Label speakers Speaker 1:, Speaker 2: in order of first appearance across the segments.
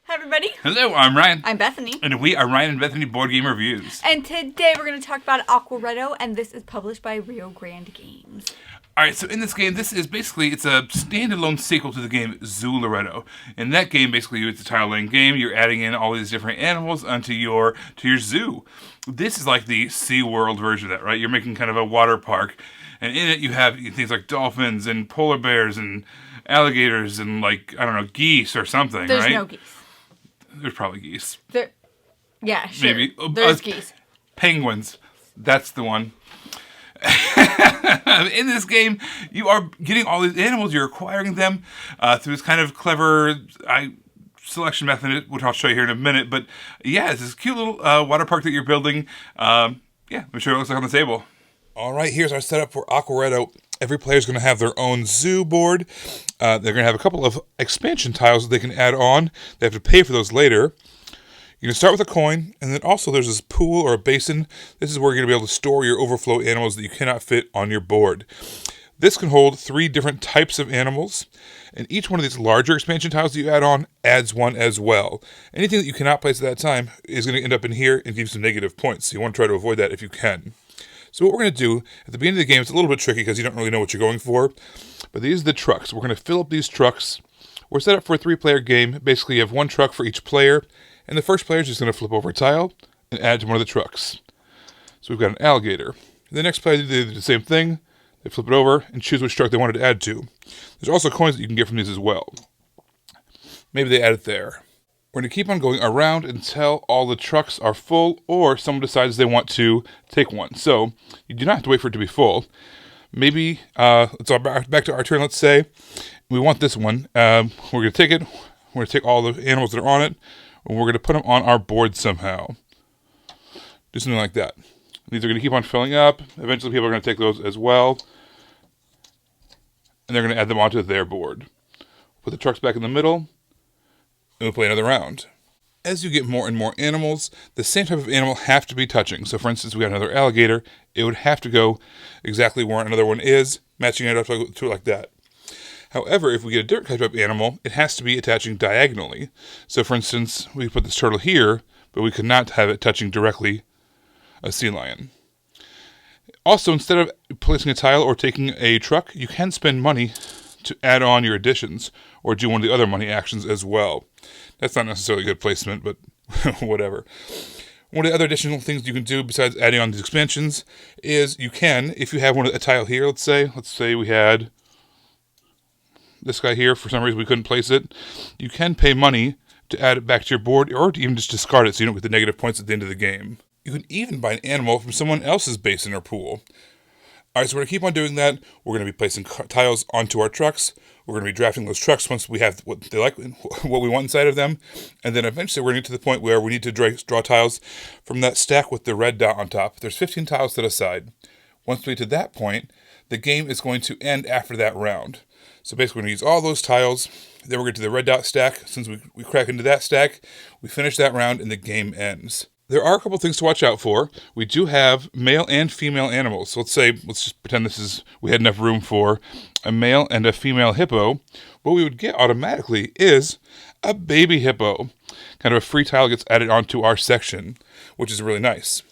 Speaker 1: Hi, everybody.
Speaker 2: Hello, I'm Ryan.
Speaker 1: I'm Bethany.
Speaker 2: And we are Ryan and Bethany Board Game Reviews.
Speaker 1: And today we're going to talk about Aquaretto, and this is published by Rio Grande Games.
Speaker 2: Alright, so in this game, it's a standalone sequel to the game Zoolaretto. In that game, basically, it's a tile-laying game. You're adding in all these different animals onto your zoo. This is like the SeaWorld version of that, right? You're making kind of a water park. And in it, you have things like dolphins and polar bears and alligators and, geese or something, right?
Speaker 1: There's no geese.
Speaker 2: There's probably geese.
Speaker 1: Yeah, sure.
Speaker 2: Maybe.
Speaker 1: There's geese.
Speaker 2: Penguins. That's the one. In this game, you are getting all these animals. You're acquiring them through this kind of clever selection method, which I'll show you here in a minute. But yeah, it's this cute little water park that you're building. Let me show you what it looks like on the table. All right, here's our setup for Aquaretto. Every player is going to have their own zoo board. They're going to have a couple of expansion tiles that they can add on. They have to pay for those later. You're going to start with a coin, and then also there's this pool or a basin. This is where you're going to be able to store your overflow animals that you cannot fit on your board. This can hold 3 different types of animals, and each one of these larger expansion tiles that you add on adds one as well. Anything that you cannot place at that time is going to end up in here and give you some negative points, so you want to try to avoid that if you can. So what we're going to do, at the beginning of the game, it's a little bit tricky because you don't really know what you're going for, but these are the trucks. We're going to fill up these trucks. We're set up for a 3-player game. Basically, you have 1 truck for each player, and the first player is just going to flip over a tile and add to one of the trucks. So we've got an alligator. The next player did the same thing. They flip it over and choose which truck they wanted to add to. There's also coins that you can get from these as well. Maybe they add it there. We're going to keep on going around until all the trucks are full, or someone decides they want to take one. So you do not have to wait for it to be full. Maybe, let's all back to our turn, let's say. We want this one. We're going to take it. We're going to take all the animals that are on it, and we're going to put them on our board somehow. Do something like that. These are going to keep on filling up. Eventually people are going to take those as well, and they're going to add them onto their board. Put the trucks back in the middle, and we'll play another round. As you get more and more animals, the same type of animal have to be touching. So for instance, we got another alligator. It would have to go exactly where another one is, matching it up to it like that. However, if we get a different type of animal, it has to be attaching diagonally. So for instance, we put this turtle here, but we could not have it touching directly a sea lion. Also, instead of placing a tile or taking a truck, you can spend money to add on your additions or do one of the other money actions as well. That's not necessarily good placement, but whatever. One of the other additional things you can do besides adding on these expansions is you can, if you have a tile here, let's say we had this guy here, for some reason we couldn't place it, you can pay money to add it back to your board, or to even just discard it so you don't get the negative points at the end of the game. You can even buy an animal from someone else's basin or pool. Alright, so we're going to keep on doing that. We're going to be placing tiles onto our trucks. We're going to be drafting those trucks once we have what they like, what we want inside of them. And then eventually we're going to get to the point where we need to draw tiles from that stack with the red dot on top. There's 15 tiles set aside. Once we get to that point, the game is going to end after that round. So basically we're going to use all those tiles. Then we're going to the red dot stack. Since we crack into that stack, we finish that round and the game ends. There are a couple things to watch out for. We do have male and female animals. So let's just pretend we had enough room for a male and a female hippo. What we would get automatically is a baby hippo. Kind of a free tile gets added onto our section, which is really nice.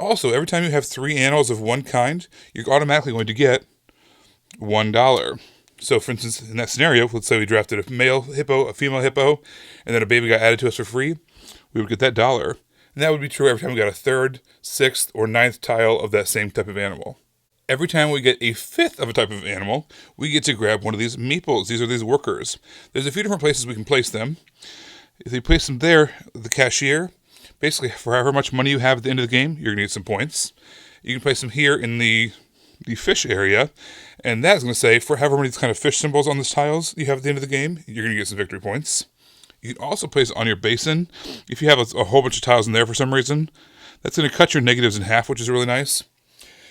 Speaker 2: Also, every time you have 3 animals of one kind, you're automatically going to get $1. So for instance, in that scenario, let's say we drafted a male hippo, a female hippo, and then a baby got added to us for free, we would get that $1. And that would be true every time we got a 3rd, 6th, or 9th tile of that same type of animal. Every time we get a 5th of a type of animal, we get to grab one of these meeples. These are these workers. There's a few different places we can place them. If you place them there, the cashier, basically for however much money you have at the end of the game, you're going to get some points. You can place them here in the fish area, and that's going to say for however many kind of fish symbols on these tiles you have at the end of the game, you're going to get some victory points. You can also place it on your basin. If you have a whole bunch of tiles in there for some reason, that's going to cut your negatives in half, which is really nice.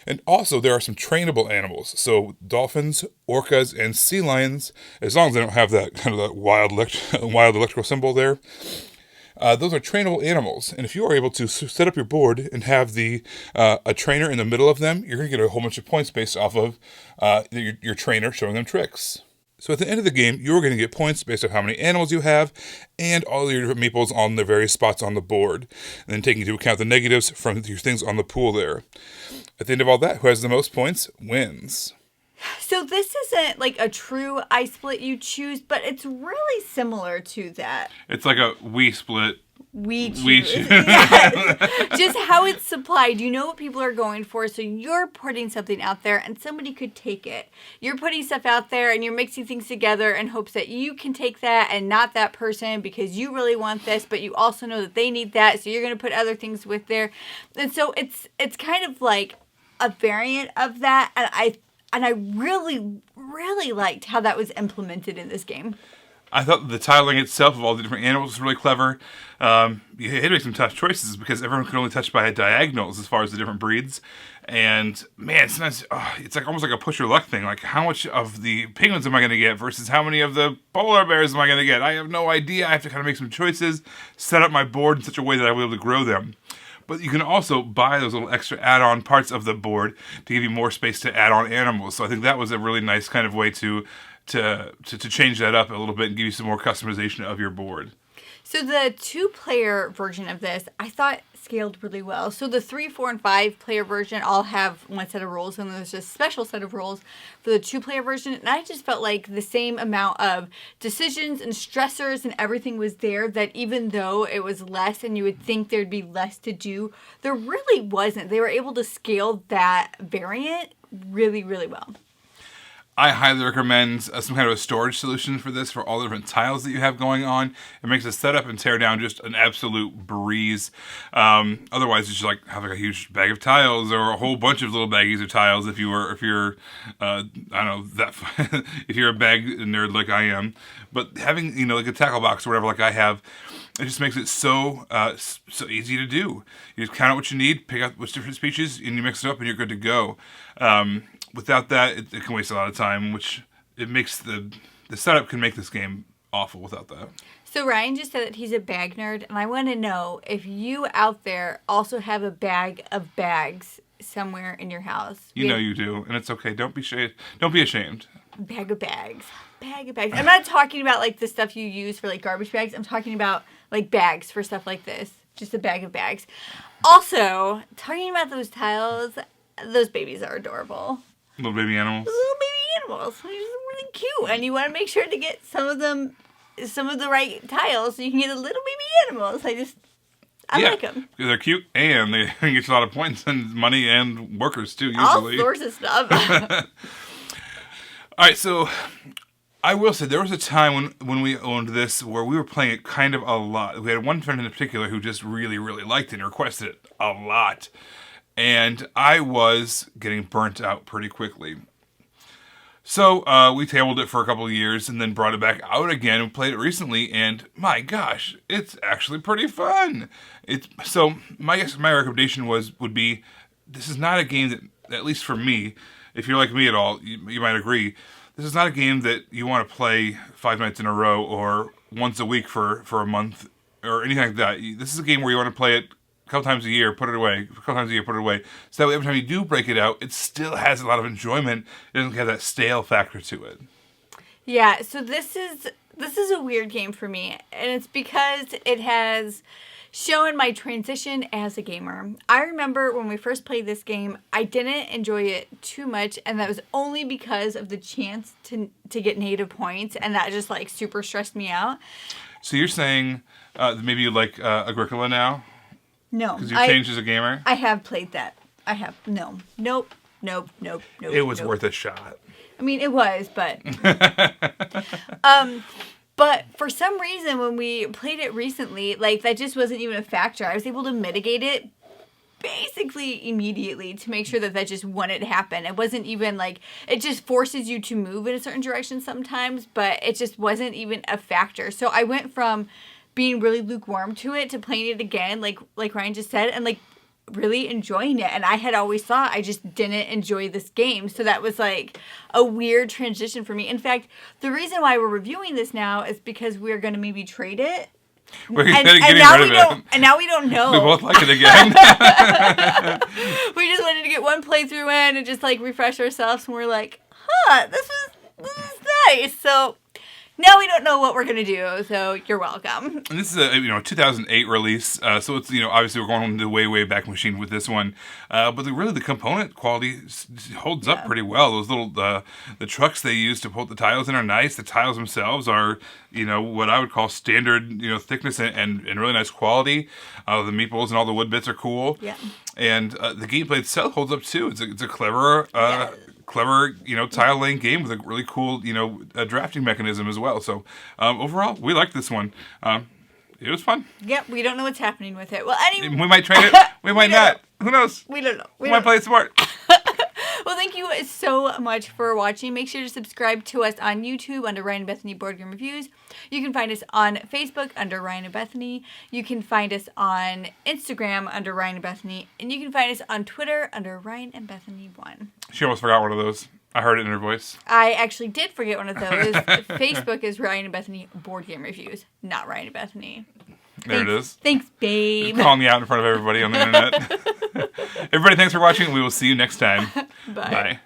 Speaker 2: And also, there are some trainable animals. So dolphins, orcas, and sea lions, as long as they don't have that kind of that wild electrical symbol there, those are trainable animals. And if you are able to set up your board and have a trainer in the middle of them, you're going to get a whole bunch of points based off of your trainer showing them tricks. So at the end of the game, you're going to get points based on how many animals you have and all your different meeples on the various spots on the board. And then taking into account the negatives from your things on the pool there. At the end of all that, who has the most points wins.
Speaker 1: So this isn't like a true I split you choose, but it's really similar to that.
Speaker 2: It's like a we split.
Speaker 1: We choose.
Speaker 2: We choose.
Speaker 1: Yes. Just how it's supplied. You know what people are going for, so you're putting something out there and somebody could take it. You're putting stuff out there and you're mixing things together in hopes that you can take that and not that person because you really want this, but you also know that they need that, so you're going to put other things with there. And so it's kind of like a variant of that, and I really, really liked how that was implemented in this game.
Speaker 2: I thought the tiling itself of all the different animals was really clever. You had to make some tough choices because everyone could only touch by diagonals as far as the different breeds. And man, sometimes it's like almost like a push your luck thing. Like, how much of the penguins am I going to get versus how many of the polar bears am I going to get? I have no idea. I have to kind of make some choices, set up my board in such a way that I will be able to grow them. But you can also buy those little extra add-on parts of the board to give you more space to add on animals. So I think that was a really nice kind of way to change that up a little bit and give you some more customization of your board.
Speaker 1: So the 2-player version of this, I thought scaled really well. So the 3, 4, and 5-player version all have one set of rules, and there's a special set of rules for the 2-player version. And I just felt like the same amount of decisions and stressors and everything was there, that even though it was less and you would think there'd be less to do, there really wasn't. They were able to scale that variant really, really well.
Speaker 2: I highly recommend some kind of a storage solution for this, for all the different tiles that you have going on. It makes the setup and tear down just an absolute breeze. Otherwise, you should like have like a huge bag of tiles or a whole bunch of little baggies of tiles if you're I don't know that if you're a bag nerd like I am. But having like a tackle box or whatever like I have, it just makes it so easy to do. You just count out what you need, pick out which different species, and you mix it up, and you're good to go. Without that, it can waste a lot of time, which it makes the setup can make this game awful without that.
Speaker 1: So Ryan just said that he's a bag nerd, and I want to know if you out there also have a bag of bags somewhere in your house.
Speaker 2: You know you do, and it's okay. Don't be ashamed.
Speaker 1: Bag of bags. Bag of bags. I'm not talking about like the stuff you use for like garbage bags. I'm talking about like bags for stuff like this. Just a bag of bags. Also, talking about those tiles, those babies are adorable.
Speaker 2: Little baby animals.
Speaker 1: Little baby animals. They're just really cute. And you want to make sure to get some of the right tiles so you can get the little baby animals. I like them.
Speaker 2: Because they're cute and they get you a lot of points and money and workers too, usually.
Speaker 1: All sorts of stuff.
Speaker 2: All right, so I will say there was a time when we owned this where we were playing it kind of a lot. We had one friend in particular who just really, really liked it and requested it a lot. And I was getting burnt out pretty quickly. So we tabled it for a couple of years and then brought it back out again and played it recently. And my gosh, it's actually pretty fun. So my recommendation would be, this is not a game that, at least for me, if you're like me at all, you might agree, this is not a game that you want to play 5 nights in a row or once a week for a month or anything like that. This is a game where you want to play it a couple times a year, put it away. A couple times a year, put it away. So that way every time you do break it out, it still has a lot of enjoyment. It doesn't have that stale factor to it.
Speaker 1: Yeah, so this is a weird game for me. And it's because it has shown my transition as a gamer. I remember when we first played this game, I didn't enjoy it too much, and that was only because of the chance to get negative points, and that just like super stressed me out.
Speaker 2: So you're saying that maybe you like Agricola now?
Speaker 1: No.
Speaker 2: Because you've changed as a gamer?
Speaker 1: I have played that. I have. No. Nope.
Speaker 2: It was worth a shot.
Speaker 1: I mean, it was, but... But for some reason, when we played it recently, like, that just wasn't even a factor. I was able to mitigate it basically immediately to make sure that just wouldn't happen. It wasn't even, like, it just forces you to move in a certain direction sometimes, but it just wasn't even a factor. So I went from being really lukewarm to it to playing it again, like Ryan just said, and, like, really enjoying it. And I had always thought I just didn't enjoy this game, so that was like a weird transition for me. In fact, the reason why we're reviewing this now is because we're going to maybe trade it.
Speaker 2: We're getting rid of it.
Speaker 1: And now we don't know.
Speaker 2: We both like it again.
Speaker 1: We just wanted to get one playthrough in and just like refresh ourselves, and we're like, this is nice. So now we don't know what we're gonna do. So you're welcome.
Speaker 2: And this is a 2008 release, so it's obviously we're going into the way back machine with this one, but the component quality holds up pretty well. Those little the trucks they use to put the tiles in are nice. The tiles themselves are what I would call standard thickness and really nice quality. The meeples and all the wood bits are cool.
Speaker 1: Yeah.
Speaker 2: And the gameplay itself holds up too. It's a clever. Clever, tile laying game with a really cool, drafting mechanism as well. So overall, we like this one. It was fun.
Speaker 1: Yep, we don't know what's happening with it. Well, anyway,
Speaker 2: we might train it. We might not. Who knows?
Speaker 1: We don't know.
Speaker 2: We might play it smart.
Speaker 1: Well, thank you so much for watching. Make sure to subscribe to us on YouTube under Ryan and Bethany Board Game Reviews. You can find us on Facebook under Ryan and Bethany. You can find us on Instagram under Ryan and Bethany. And you can find us on Twitter under Ryan and Bethany 1.
Speaker 2: She almost forgot one of those. I heard it in her voice.
Speaker 1: I actually did forget one of those. Facebook is Ryan and Bethany Board Game Reviews, not Ryan and Bethany.
Speaker 2: There it is.
Speaker 1: Thanks, babe.
Speaker 2: Calling you out in front of everybody on the internet. Everybody, thanks for watching. We will see you next time.
Speaker 1: Bye.
Speaker 2: Bye.